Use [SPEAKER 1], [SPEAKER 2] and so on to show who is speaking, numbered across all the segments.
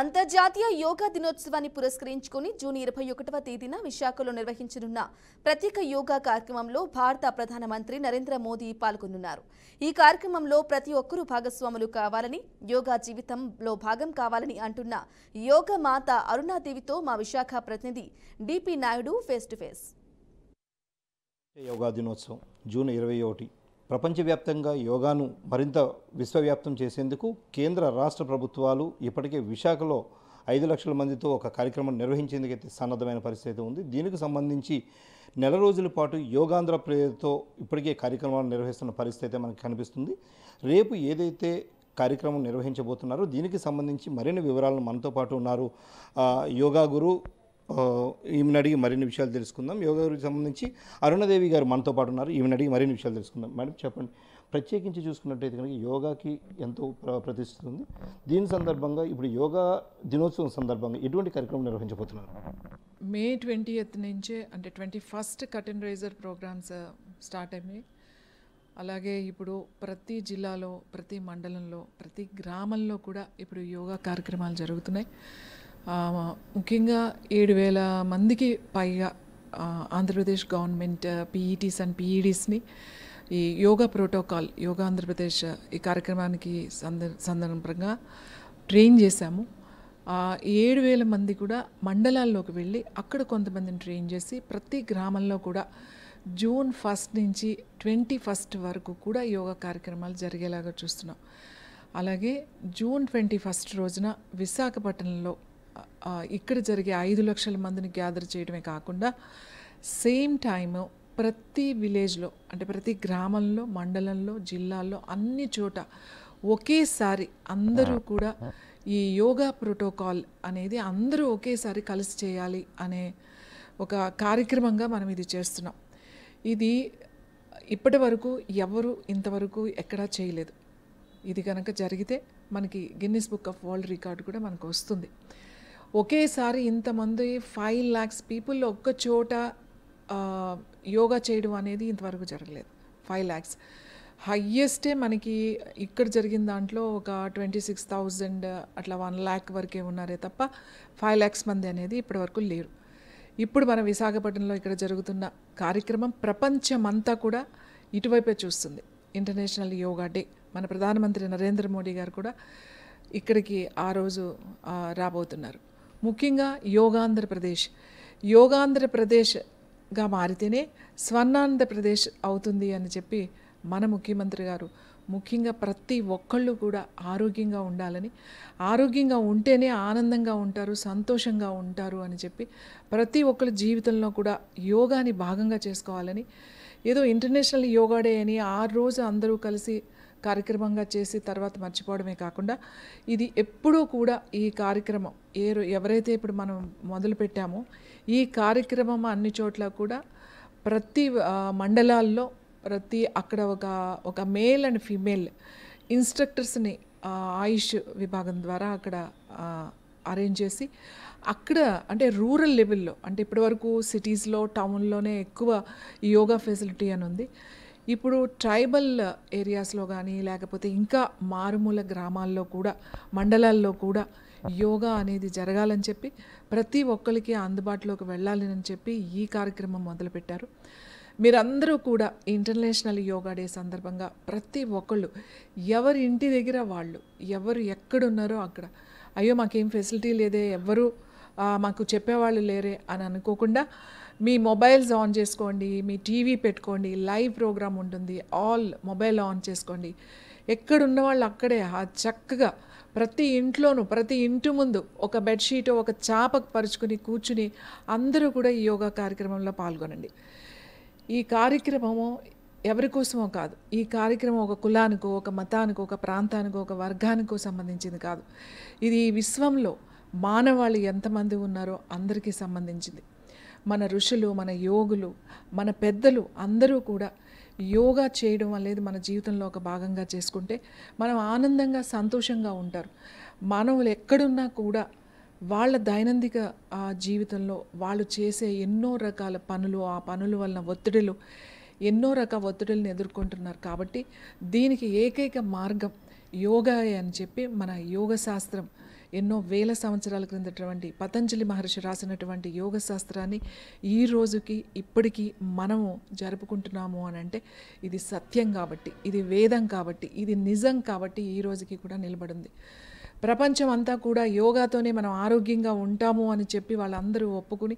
[SPEAKER 1] అంతర్జాతీయ యోగా దినోత్సవాన్ని పురస్కరించుకుని జూన్ 21వ తేదీన విశాఖలో నిర్వహించనున్న ప్రత్యేక యోగా కార్యక్రమంలో భారత ప్రధానమంత్రి నరేంద్ర మోదీ పాల్గొనున్నారు. ఈ కార్యక్రమంలో ప్రతి ఒక్కరూ భాగస్వాములు కావాలని, యోగా జీవితంలో భాగం కావాలని అంటున్న యోగా మాత అరుణాదేవితో మా విశాఖ ప్రతినిధి DP Naidu face to face.
[SPEAKER 2] Yoga దినోత్సవం జూన్ 21. ప్రపంచవ్యాప్తంగా యోగాను మరింత విశ్వవ్యాప్తం చేసేందుకు కేంద్ర రాష్ట్ర ప్రభుత్వాలు ఇప్పటికే విశాఖలో 5 లక్షల మందితో ఒక కార్యక్రమం నిర్వహించేందుకైతే సన్నద్ధమైన పరిస్థితి ఉంది. దీనికి సంబంధించి నెల రోజుల పాటు యోగాంధ్ర పేరుతో ఇప్పటికే కార్యక్రమాలు నిర్వహిస్తున్న పరిస్థితి అయితే మనకు కనిపిస్తుంది. రేపు ఏదైతే కార్యక్రమం నిర్వహించబోతున్నారో దీనికి సంబంధించి మరిన్ని వివరాలను మనతో పాటు ఉన్నారు యోగా గురు. ఈమెను అడిగి మరిన్ని విషయాలు తెలుసుకుందాం. యోగా గురికి సంబంధించి అరుణదేవి గారు మనతో పాటు ఉన్నారు. ఈమెను అడిగి మరిన్ని విషయాలు తెలుసుకుందాం. మేడం చెప్పండి, ప్రత్యేకించి చూసుకున్నట్టయితే కనుక యోగాకి ఎంతో ప్రతిష్ఠ ఉంది. దీని సందర్భంగా ఇప్పుడు యోగా దినోత్సవం సందర్భంగా ఎటువంటి కార్యక్రమం నిర్వహించబోతున్నారు?
[SPEAKER 3] మే 20th నుంచే అంటే 21st curtain raiser programmes start అయినాయి. అలాగే ఇప్పుడు ప్రతి జిల్లాలో, ప్రతి మండలంలో, ప్రతి గ్రామంలో కూడా ఇప్పుడు యోగా కార్యక్రమాలు జరుగుతున్నాయి. ముఖ్యంగా 7,000 మందికి పైగా ఆంధ్రప్రదేశ్ గవర్నమెంట్ పీఈటీస్ అండ్ పీఈడీస్ని ఈ యోగా ప్రోటోకాల్ యోగా ఆంధ్రప్రదేశ్ ఈ కార్యక్రమానికి సందర్భంగా ట్రైన్ చేశాము. 7,000 మంది కూడా మండలాల్లోకి వెళ్ళి అక్కడ కొంతమందిని ట్రైన్ చేసి ప్రతి గ్రామంలో కూడా జూన్ 1 నుంచి 21 వరకు కూడా యోగా కార్యక్రమాలు జరిగేలాగా చూస్తున్నాం. అలాగే జూన్ 21 రోజున విశాఖపట్నంలో ఇక్కడ జరిగే 5 లక్షల మందిని గ్యాదర్ చేయడమే కాకుండా సేమ్ టైము ప్రతి విలేజ్లో అంటే ప్రతి గ్రామంలో, మండలంలో, జిల్లాల్లో అన్ని చోట ఒకేసారి అందరూ కూడా ఈ యోగా ప్రోటోకాల్ అనేది అందరూ ఒకేసారి కలిసి చేయాలి అనే ఒక కార్యక్రమంగా మనం ఇది చేస్తున్నాం. ఇది ఇప్పటి వరకు ఎవరు ఇంతవరకు ఎక్కడా చేయలేదు. ఇది కనుక జరిగితే మనకి Guinness book of world record కూడా మనకు వస్తుంది. ఒకేసారి ఇంతమంది 5 lakhs పీపుల్ ఒక్క చోట యోగా చేయడం అనేది ఇంతవరకు జరగలేదు. 5 lakhs హయ్యెస్టే మనకి ఇక్కడ జరిగిన దాంట్లో ఒక 26,000 అట్లా 1 lakh వరకే ఉన్నారే తప్ప 5 lakhs మంది అనేది ఇప్పటి వరకు లేరు. ఇప్పుడు మన విశాఖపట్నంలో ఇక్కడ జరుగుతున్న కార్యక్రమం ప్రపంచమంతా కూడా ఇటువైపే చూస్తుంది. International yoga day. మన ప్రధానమంత్రి నరేంద్ర మోడీ గారు కూడా ఇక్కడికి ఆ రోజు రాబోతున్నారు. ముఖ్యంగా యోగాంధ్రప్రదేశ్గా మారితేనే స్వర్ణాంధ్రప్రదేశ్ అవుతుంది అని చెప్పి మన ముఖ్యమంత్రి గారు ముఖ్యంగా ప్రతి ఒక్కళ్ళు కూడా ఆరోగ్యంగా ఉండాలని, ఆరోగ్యంగా ఉంటేనే ఆనందంగా ఉంటారు, సంతోషంగా ఉంటారు అని చెప్పి ప్రతి ఒక్కళ్ళ జీవితంలో కూడా యోగాని భాగంగా చేసుకోవాలని, ఏదో ఇంటర్నేషనల్ యోగా డే అని ఆ రోజు అందరూ కలిసి కార్యక్రమంగా చేసి తర్వాత మర్చిపోవడమే కాకుండా ఇది ఎప్పుడూ కూడా ఈ కార్యక్రమం ఎవరైతే ఇప్పుడు మనం మొదలు పెట్టామో ఈ కార్యక్రమం అన్ని చోట్ల కూడా ప్రతి మండలాల్లో అక్కడ ఒక మేల్ అండ్ ఫీమేల్ ఇన్స్ట్రక్టర్స్ని ఆయుష్ విభాగం ద్వారా అక్కడ అరేంజ్ చేసి అక్కడ అంటే రూరల్ లెవెల్లో అంటే ఇప్పటివరకు సిటీస్లో, టౌన్లోనే ఎక్కువ ఈ యోగా ఫెసిలిటీ అని ఉంది. ఇప్పుడు ట్రైబల్ ఏరియాస్లో కానీ లేకపోతే ఇంకా మారుమూల గ్రామాల్లో కూడా, మండలాల్లో కూడా యోగా అనేది జరగాలని చెప్పి ప్రతి ఒక్కరికి అందుబాటులోకి వెళ్ళాలని చెప్పి ఈ కార్యక్రమం మొదలుపెట్టారు. మీరందరూ కూడా ఇంటర్నేషనల్ యోగా డే సందర్భంగా ప్రతి ఒక్కళ్ళు ఎవరి ఇంటి దగ్గర వాళ్ళు ఎవరు ఎక్కడున్నారో అక్కడ అయ్యో మాకేం ఫెసిలిటీ లేదే, ఎవ్వరూ మాకు చెప్పేవాళ్ళు లేరే అని అనుకోకుండా మీ మొబైల్స్ ఆన్ చేసుకోండి, మీ టీవీ పెట్టుకోండి, లైవ్ ప్రోగ్రామ్ ఉంటుంది, ఆల్ మొబైల్ ఆన్ చేసుకోండి. ఎక్కడున్న వాళ్ళు అక్కడే చక్కగా ప్రతి ఇంట్లోనూ ప్రతి ఇంటి ముందు ఒక బెడ్షీట్ ఒక చాపకు పరుచుకుని కూర్చుని అందరూ కూడా ఈ యోగా కార్యక్రమంలో పాల్గొనండి. ఈ కార్యక్రమము ఎవరి కోసమో కాదు. ఈ కార్యక్రమం ఒక కులానికో, ఒక మతానికో, ఒక ప్రాంతానికో, ఒక వర్గానికో సంబంధించింది కాదు. ఇది విశ్వంలో మానవాళి ఎంతమంది ఉన్నారో అందరికీ సంబంధించింది. మన ఋషులు, మన యోగులు, మన పెద్దలు అందరూ కూడా యోగా చేయడం అనేది మన జీవితంలో ఒక భాగంగా చేసుకుంటే మనం ఆనందంగా, సంతోషంగా ఉంటారు. మానవులు ఎక్కడున్నా కూడా వాళ్ళ దైనందిక జీవితంలో వాళ్ళు చేసే ఎన్నో రకాల పనులు, ఆ పనుల వలన ఎన్నో రకాల ఒత్తిడులను ఎదుర్కొంటున్నారు. కాబట్టి దీనికి ఏకైక మార్గం యోగా అని చెప్పి మన యోగ శాస్త్రం ఎన్నో వేల సంవత్సరాల క్రిందటువంటి పతంజలి మహర్షి రాసినటువంటి యోగ శాస్త్రాన్ని ఈ రోజుకి ఇప్పటికీ మనము జరుపుకుంటున్నాము అని అంటే ఇది సత్యం కాబట్టి, ఇది వేదం కాబట్టి, ఇది నిజం కాబట్టి ఈ రోజుకి కూడా నిలబడింది. ప్రపంచం అంతా కూడా యోగాతోనే మనం ఆరోగ్యంగా ఉంటాము అని చెప్పి వాళ్ళందరూ ఒప్పుకుని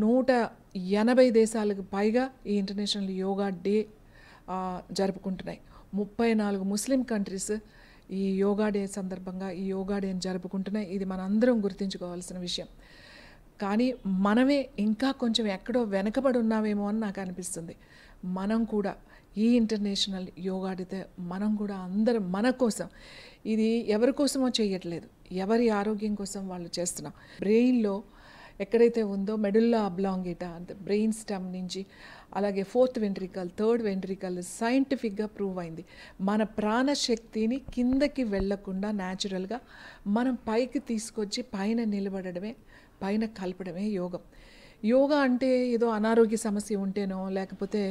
[SPEAKER 3] 180 దేశాలకు పైగా ఈ ఇంటర్నేషనల్ యోగా డే జరుపుకుంటున్నాయి. 34 ముస్లిం కంట్రీస్ ఈ యోగా డే సందర్భంగా ఈ యోగా డేని జరుపుకుంటున్నాయి. ఇది మనందరం గుర్తుంచుకోవాల్సిన విషయం. కానీ మనమే ఇంకా కొంచెం ఎక్కడో వెనకబడి ఉన్నామేమో అని నాకు అనిపిస్తుంది. మనం కూడా ఈ ఇంటర్నేషనల్ యోగా డేతో మనం కూడా అందరం మన కోసం, ఇది ఎవరి కోసమో చేయట్లేదు, ఎవరి ఆరోగ్యం కోసం వాళ్ళు చేస్తున్నాం. బ్రెయిన్లో ఎక్కడైతే ఉందో మెడుల్లా అబ్లాంగేటా అంటే బ్రెయిన్ స్టెమ్ నుంచి అలాగే 4th వెంట్రికల్ 3rd వెంట్రికల్ సైంటిఫిక్గా ప్రూవ్ అయింది. మన ప్రాణశక్తిని కిందకి వెళ్లకుండా న్యాచురల్గా మనం పైకి తీసుకొచ్చి పైన నిలబడమే, పైన కలపడమే యోగం. యోగా అంటే ఏదో అనారోగ్య సమస్య ఉంటేనో లేకపోతే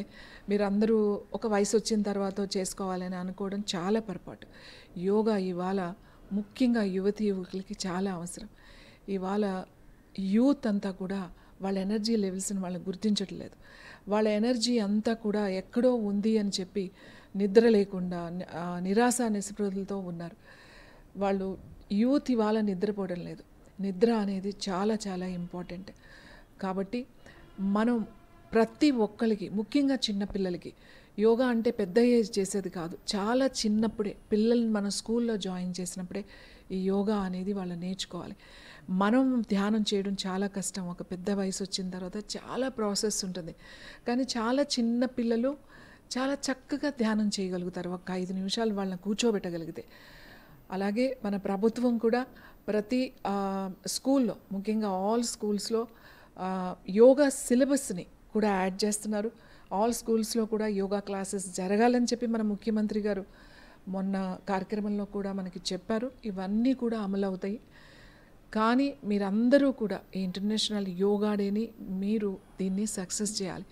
[SPEAKER 3] మీరందరూ ఒక వయసు వచ్చిన తర్వాత చేసుకోవాలని అనుకోవడం చాలా పొరపాటు. యోగా ఇవాళ ముఖ్యంగా యువతి యువకులకి చాలా అవసరం. ఇవాళ యూత్ అంతా కూడా వాళ్ళ ఎనర్జీ లెవెల్స్ని వాళ్ళు గుర్తించట్లేదు. వాళ్ళ ఎనర్జీ అంతా కూడా ఎక్కడో ఉంది అని చెప్పి నిద్ర లేకుండా నిరాశ నిస్పృహలతో ఉన్నారు. వాళ్ళు యూత్ ఇవాళ నిద్రపోవడం లేదు. నిద్ర అనేది చాలా చాలా ఇంపార్టెంట్. కాబట్టి మనం ప్రతి ఒక్కరికి, ముఖ్యంగా చిన్నపిల్లలకి, యోగా అంటే పెద్ద ఏజ్ చేసేది కాదు, చాలా చిన్నప్పుడే పిల్లల్ని మనం స్కూల్లో జాయిన్ చేసినప్పుడే ఈ యోగా అనేది వాళ్ళు నేర్చుకోవాలి. మనం ధ్యానం చేయడం చాలా కష్టం. ఒక పెద్ద వయసు వచ్చిన తర్వాత చాలా ప్రాసెస్ ఉంటుంది. కానీ చాలా చిన్న పిల్లలు చాలా చక్కగా ధ్యానం చేయగలుగుతారు ఒక 5 నిమిషాలు వాళ్ళని కూర్చోబెట్టగలిగితే. అలాగే మన ప్రభుత్వం కూడా ప్రతి స్కూల్లో, ముఖ్యంగా ఆల్ స్కూల్స్లో యోగా సిలబస్ని కూడా యాడ్ చేస్తున్నారు. ఆల్ స్కూల్స్లో కూడా యోగా క్లాసెస్ జరగాలని చెప్పి మన ముఖ్యమంత్రి గారు మొన్న కార్యక్రమంలో కూడా మనకి చెప్పారు. ఇవన్నీ కూడా అమలు అవుతాయి. కానీ మీరందరూ కూడా ఈ ఇంటర్నేషనల్ యోగా డేని మీరు దీన్ని సక్సెస్ చేయాలి.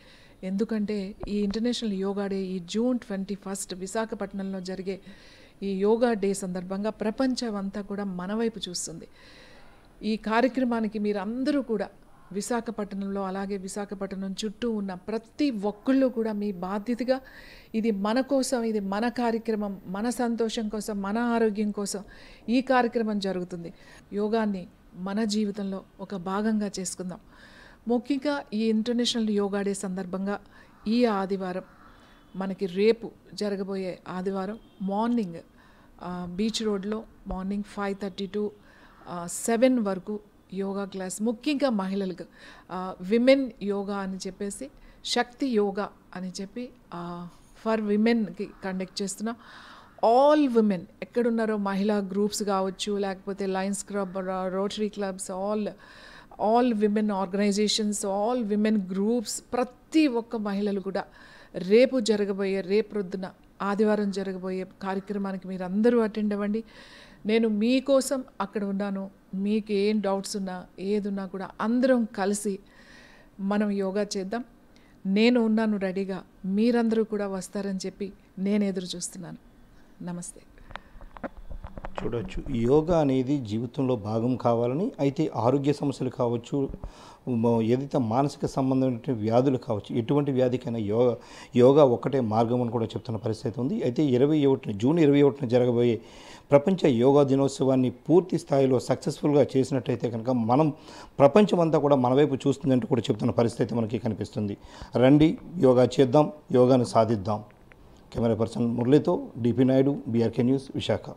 [SPEAKER 3] ఎందుకంటే ఈ ఇంటర్నేషనల్ యోగా డే ఈ జూన్ 21 విశాఖపట్నంలో జరిగే ఈ యోగా డే సందర్భంగా ప్రపంచం అంతా కూడా మన వైపు చూస్తుంది. ఈ కార్యక్రమానికి మీరందరూ కూడా విశాఖపట్నంలో, అలాగే విశాఖపట్నం చుట్టూ ఉన్న ప్రతి ఒక్కళ్ళు కూడా మీ బాధ్యతగా, ఇది మన కోసం, ఇది మన కార్యక్రమం, మన సంతోషం కోసం, మన ఆరోగ్యం కోసం ఈ కార్యక్రమం జరుగుతుంది. యోగాన్ని మన జీవితంలో ఒక భాగంగా చేసుకుందాం. ముఖ్యంగా ఈ ఇంటర్నేషనల్ యోగా డే సందర్భంగా ఈ ఆదివారం, మనకి రేపు జరగబోయే ఆదివారం మార్నింగ్ బీచ్ రోడ్లో మార్నింగ్ 5:30 to 7 వరకు యోగా క్లాస్, ముఖ్యంగా మహిళలకు విమెన్ యోగా అని చెప్పేసి, శక్తి యోగా అని చెప్పి ఫర్ విమెన్కి కండక్ట్ చేస్తున్నాం. ఆల్ విమెన్ ఎక్కడున్నారో, మహిళా గ్రూప్స్ కావచ్చు, లేకపోతే Lions Club, Rotary clubs, all women organisations, all women groups, ప్రతి ఒక్క మహిళలు కూడా రేపు ప్రొద్దున ఆదివారం జరగబోయే కార్యక్రమానికి మీరు అందరూ అటెండ్ అవ్వండి. నేను మీకోసం అక్కడ ఉన్నాను. మీకు ఏం డౌట్స్ ఉన్నా, ఏదున్నా కూడా అందరం కలిసి మనం యోగా చేద్దాం. నేను ఉన్నాను రెడీగా, మీరందరూ కూడా వస్తారని చెప్పి నేను ఎదురు చూస్తున్నాను. నమస్తే.
[SPEAKER 2] చూడవచ్చు, యోగా అనేది జీవితంలో భాగం కావాలని. అయితే ఆరోగ్య సమస్యలు కావచ్చు, ఏదైతే మానసిక సంబంధమైన వ్యాధులు కావచ్చు, ఎటువంటి వ్యాధికైనా యోగా ఒక్కటే మార్గం అని కూడా చెప్తున్న పరిస్థితి ఉంది. అయితే జూన్ 21 జరగబోయే ప్రపంచ యోగా దినోత్సవాన్ని పూర్తి స్థాయిలో సక్సెస్ఫుల్గా చేసినట్టయితే కనుక మనం ప్రపంచమంతా కూడా మన వైపు చూస్తుందంటూ కూడా చెప్తున్న పరిస్థితి మనకి కనిపిస్తుంది. రండి, యోగా చేద్దాం, యోగాను సాధిద్దాం. కెమెరా పర్సన్ మురళితో DP Naidu, BRK news, Visakha.